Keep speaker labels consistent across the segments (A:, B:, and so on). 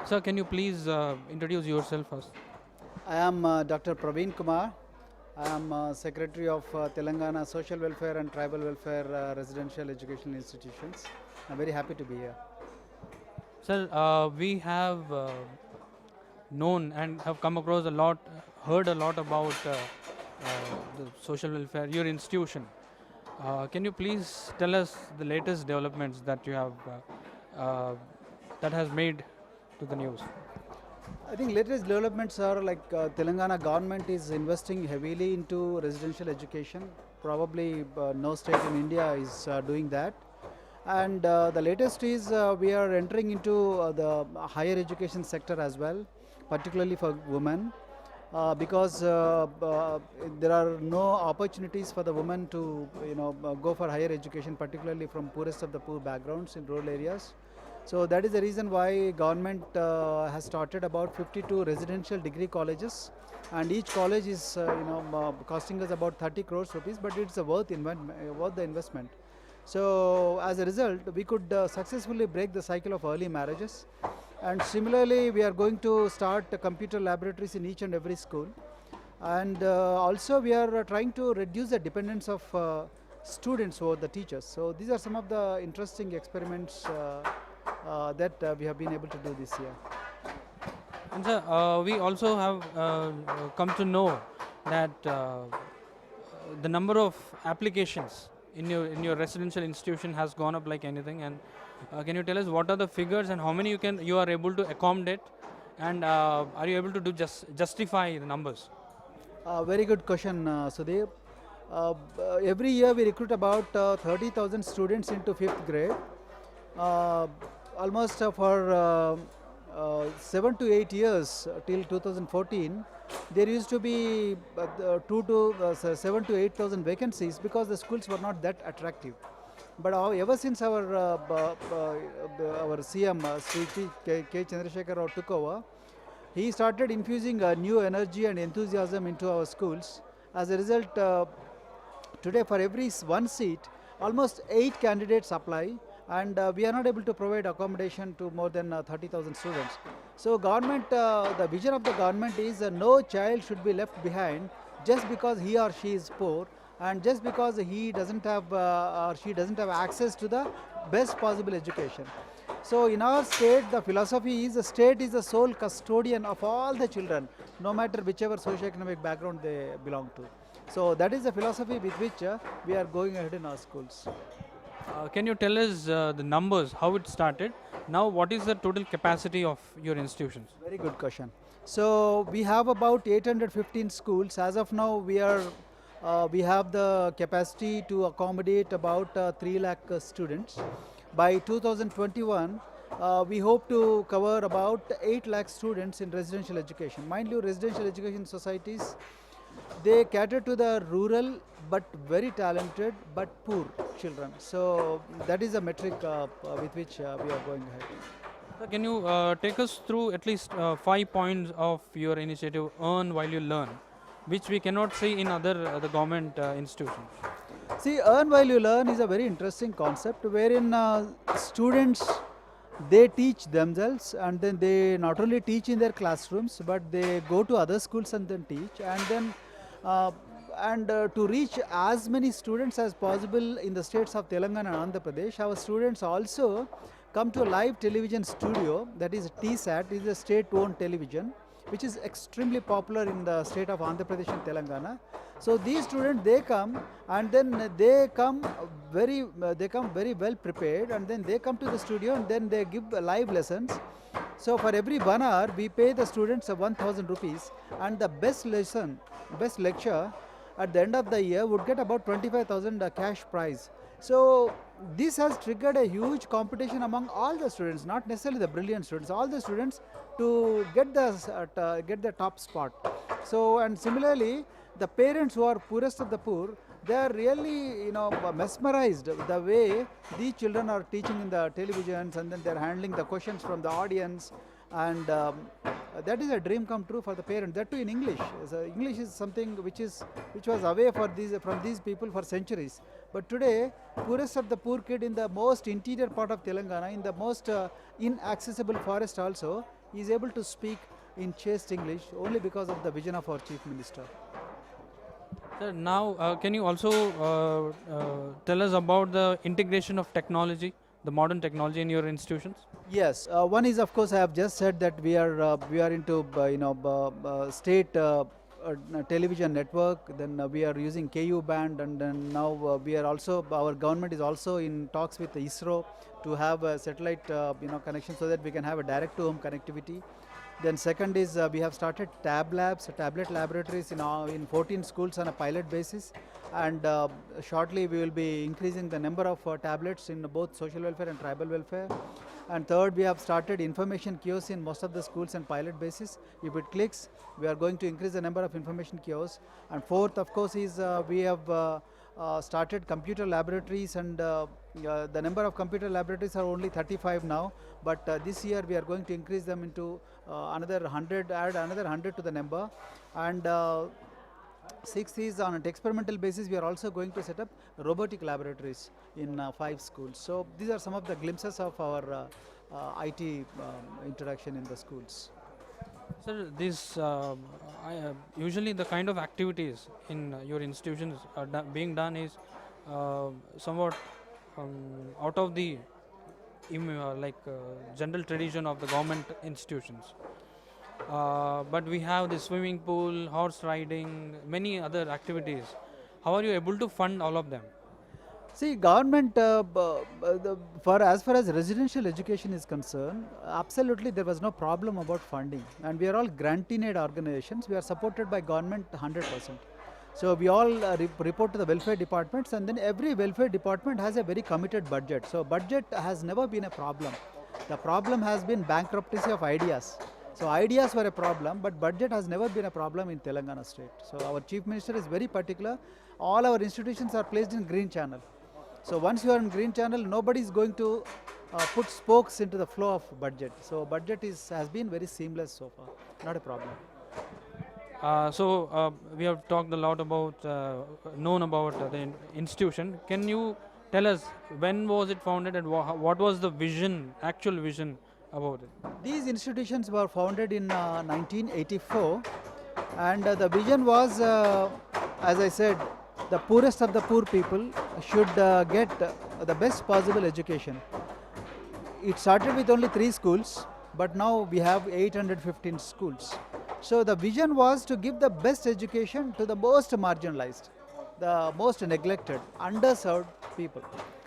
A: Sir, can you please introduce yourself first?
B: I am Dr. Praveen Kumar. I am Secretary of Telangana Social Welfare and Tribal Welfare Residential Educational Institutions. I'm very happy to be here.
A: Sir, we have known and have come across a lot, heard a lot about the social welfare, your institution. Can you please tell us the latest developments that you have that has made to the news?
B: I think latest developments are like Telangana government is investing heavily into residential education. Probably no state in India is doing that. And the latest is we are entering into the higher education sector as well, particularly for women. Because there are no opportunities for the women to go for higher education, particularly from poorest of the poor backgrounds in rural areas. So that is the reason why government has started about 52 residential degree colleges, and each college is costing us about 30 crores rupees, but it's worth the investment. So as a result, we could successfully break the cycle of early marriages. And similarly, we are going to start computer laboratories in each and every school. And also, we are trying to reduce the dependence of students over the teachers. So these are some of the interesting experiments that we have been able to do this year.
A: And sir, we also have come to know that the number of applications in your residential institution has gone up like anything. And can you tell us what are the figures and how many you are able to accommodate, and are you able to justify the numbers?
B: Very good question, Sudhir. Every year we recruit about 30,000 students into fifth grade. Uh, Almost for 7 to 8 years till 2014, there used to be 7 to 8,000 vacancies because the schools were not that attractive. But ever since our CM Sri K. Chandrasekhar Rao took over, he started infusing new energy and enthusiasm into our schools. As a result, today for every one seat, almost 8 candidates apply, and we are not able to provide accommodation to more than 30,000 students. So the vision of the government is no child should be left behind just because he or she is poor, and just because he doesn't have or she doesn't have access to the best possible education. So in our state, the philosophy is the state is the sole custodian of all the children, no matter whichever socioeconomic background they belong to. So that is the philosophy with which we are going ahead in our schools.
A: Can you tell us the numbers, how it started? Now, what is the total capacity of your institutions?
B: Very good question. So we have about 815 schools. As of now, we have the capacity to accommodate about 3 lakh students. By 2021, we hope to cover about 8 lakh students in residential education. Mind you, residential education societies, they cater to the rural but very talented but poor children. So that is a metric with which we are going ahead.
A: Sir, can you take us through at least 5 points of your initiative, Earn While You Learn, which we cannot see in other the government institutions?
B: See, earn while you learn is a very interesting concept wherein students, they teach themselves, and then they not only teach in their classrooms but they go to other schools and then teach, and then uh, to reach as many students as possible in the states of Telangana and Andhra Pradesh, our students also come to a live television studio, that is TSAT, is a state-owned television, which is extremely popular in the state of Andhra Pradesh and Telangana. So these students, they come, and then they come very well prepared, and then they come to the studio and then they give live lessons. So for every 1 hour, we pay the students 1,000 rupees, and the best lecture at the end of the year would get about 25,000 cash prize. So this has triggered a huge competition among all the students, not necessarily the brilliant students, all the students, to get the top spot. So, and similarly, the parents who are poorest of the poor, they are really mesmerized the way these children are teaching in the televisions, and then they are handling the questions from the audience, and that is a dream come true for the parent. That too in English. So English is something which was away from these people for centuries. But today, poorest of the poor kid in the most interior part of Telangana, in the most inaccessible forest also, he is able to speak in chaste English only because of the vision of our Chief Minister.
A: Sir, now can you also tell us about the integration of technology, the modern technology in your institutions?
B: Yes, one is of course I have just said that we are into state television network. Then we are using KU band, and then now we are also, our government is also in talks with ISRO to have a satellite connection so that we can have a direct to home connectivity. Then second is we have started tablet laboratories in 14 schools on a pilot basis, and shortly we will be increasing the number of tablets in both social welfare and tribal welfare. And third, we have started information kiosks in most of the schools on pilot basis. If it clicks, we are going to increase the number of information kiosks. And fourth, of course, is we have started computer laboratories, and the number of computer laboratories are only 35 now, but this year we are going to increase them into another 100, add another 100 to the number. And sixth is, on an experimental basis, we are also going to set up robotic laboratories in 5 schools. So these are some of the glimpses of our IT interaction in the schools.
A: Sir, this usually the kind of activities in your institutions are being done is somewhat out of the general tradition of the government institutions. But we have the swimming pool, horse riding, many other activities. How are you able to fund all of them?
B: See, government, for as far as residential education is concerned, absolutely there was no problem about funding, and we are all grant-in-aid organizations. We are supported by government 100%. So we all report to the welfare departments, and then every welfare department has a very committed budget. So budget has never been a problem. The problem has been bankruptcy of ideas. So ideas were a problem, but budget has never been a problem in Telangana state. So our Chief Minister is very particular. All our institutions are placed in green channel. So once you are in green channel, nobody is going to put spokes into the flow of budget. So budget has been very seamless so far, not a problem.
A: We have talked a lot about, known about the institution. Can you tell us when was it founded and what was the vision, actual vision about it?
B: These institutions were founded in 1984, and the vision was, as I said, the poorest of the poor people should get the best possible education. It started with only 3 schools, but now we have 815 schools. So the vision was to give the best education to the most marginalized, the most neglected, underserved people.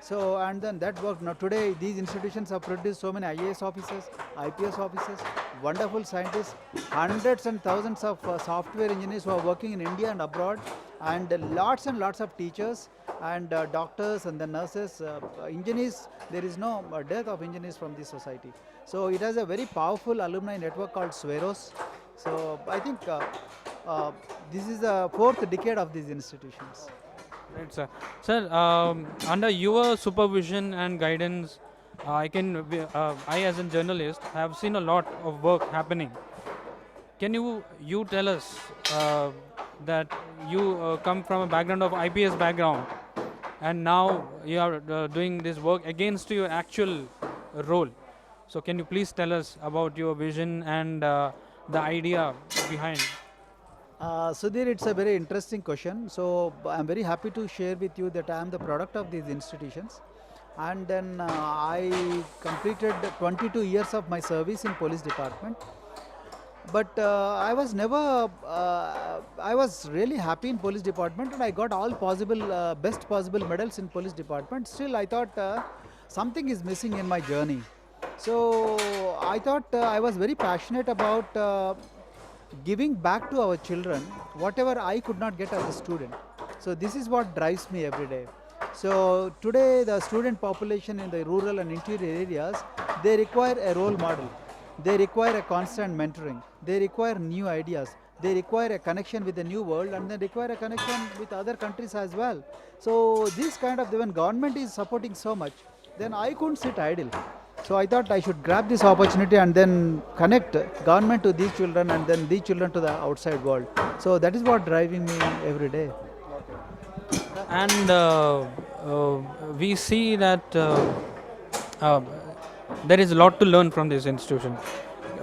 B: So, and then that worked. Now today these institutions have produced so many IAS officers, IPS officers, wonderful scientists, hundreds and thousands of software engineers who are working in India and abroad, and lots of teachers and doctors and the nurses, engineers. There is no dearth of engineers from this society. So it has a very powerful alumni network called SWEROS. So I think this is the 4th decade of these institutions.
A: Right, sir. Sir, under your supervision and guidance, I as a journalist have seen a lot of work happening. Can you tell us that you come from a background of IPS background, and now you are doing this work against your actual role? So can you please tell us about your vision and the idea behind?
B: Sudhir, it's a very interesting question. So I'm very happy to share with you that I am the product of these institutions. And then I completed 22 years of my service in police department. But I was never, I was really happy in police department, and I got all possible, best possible medals in police department. Still, I thought something is missing in my journey. So I thought I was very passionate about giving back to our children whatever I could not get as a student. So this is what drives me every day. So today the student population in the rural and interior areas, they require a role model. They require a constant mentoring. They require new ideas. They require a connection with the new world, and they require a connection with other countries as well. So this kind of, when government is supporting so much, then I couldn't sit idle. So I thought I should grab this opportunity and then connect government to these children, and then these children to the outside world. So that is what driving me every day.
A: And we see that there is a lot to learn from this institution.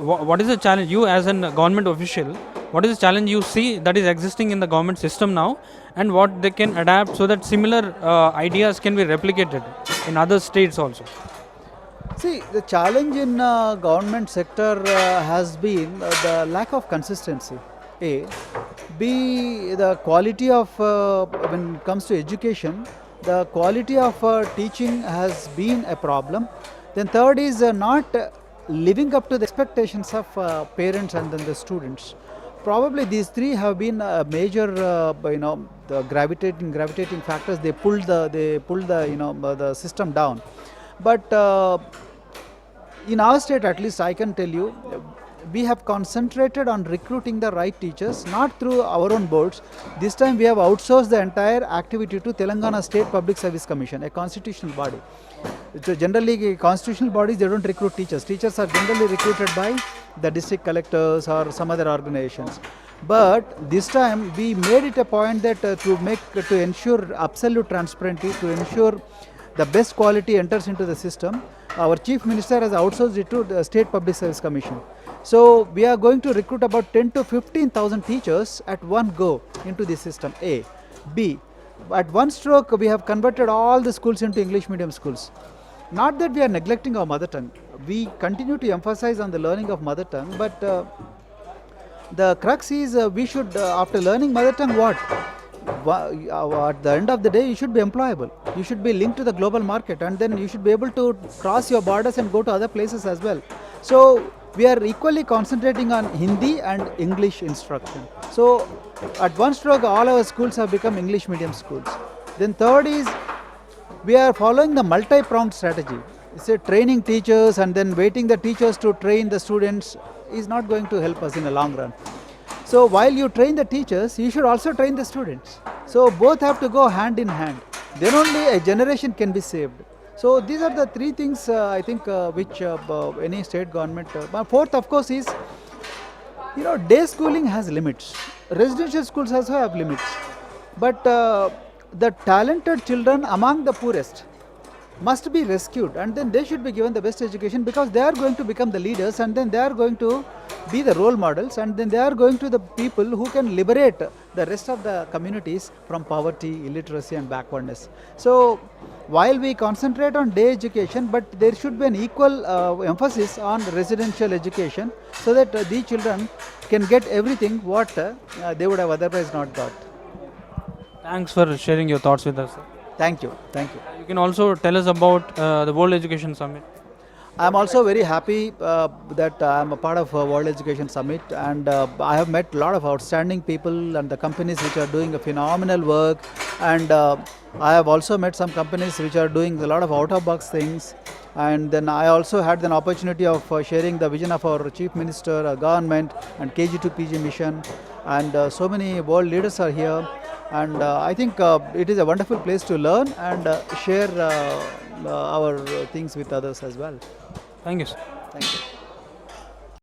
A: what is the challenge you as a government official? What is the challenge you see that is existing in the government system now, and what they can adapt so that similar ideas can be replicated in other states also?
B: See, the challenge in government sector has been the lack of consistency. A, B, the quality of when it comes to education, the quality of teaching has been a problem. Then third is not living up to the expectations of parents and then the students. Probably these three have been major, the gravitating factors. They pulled the the system down. But in our state, at least, I can tell you, we have concentrated on recruiting the right teachers, not through our own boards. This time we have outsourced the entire activity to Telangana State Public Service Commission, a constitutional body. So generally, constitutional bodies, they don't recruit teachers. Teachers are generally recruited by the district collectors or some other organizations. But this time we made it a point that to ensure absolute transparency, to ensure the best quality enters into the system, our chief minister has outsourced it to the State Public Service Commission. So we are going to recruit about 10 to 15,000 teachers at one go into the system. A. B. At one stroke, we have converted all the schools into English medium schools. Not that we are neglecting our mother tongue. We continue to emphasize on the learning of mother tongue, but the crux is we should, after learning mother tongue, what? At the end of the day, you should be employable. You should be linked to the global market, and then you should be able to cross your borders and go to other places as well. So we are equally concentrating on Hindi and English instruction. So at one stroke, all our schools have become English medium schools. Then third is we are following the multi-pronged strategy. Say training teachers and then waiting the teachers to train the students is not going to help us in the long run. So while you train the teachers, you should also train the students. So both have to go hand in hand. Then only a generation can be saved. So these are the three things I think which any state government. Fourth, of course, is day schooling has limits. Residential schools also have limits. But the talented children among the poorest must be rescued, and then they should be given the best education, because they are going to become the leaders, and then they are going to be the role models, and then they are going to the people who can liberate the rest of the communities from poverty, illiteracy and backwardness. So while we concentrate on day education, but there should be an equal emphasis on residential education, so that these children can get everything what they would have otherwise not got.
A: Thanks for sharing your thoughts with us, sir.
B: Thank you. Thank you.
A: You can also tell us about the World Education Summit.
B: I am also very happy that I am a part of World Education Summit, and I have met a lot of outstanding people and the companies which are doing a phenomenal work, and I have also met some companies which are doing a lot of out-of-box things, and then I also had an opportunity of sharing the vision of our Chief Minister, our government and KG to PG mission, and so many world leaders are here, and I think it is a wonderful place to learn and share our things with others as well.
A: Thank you, sir.
B: Thank you.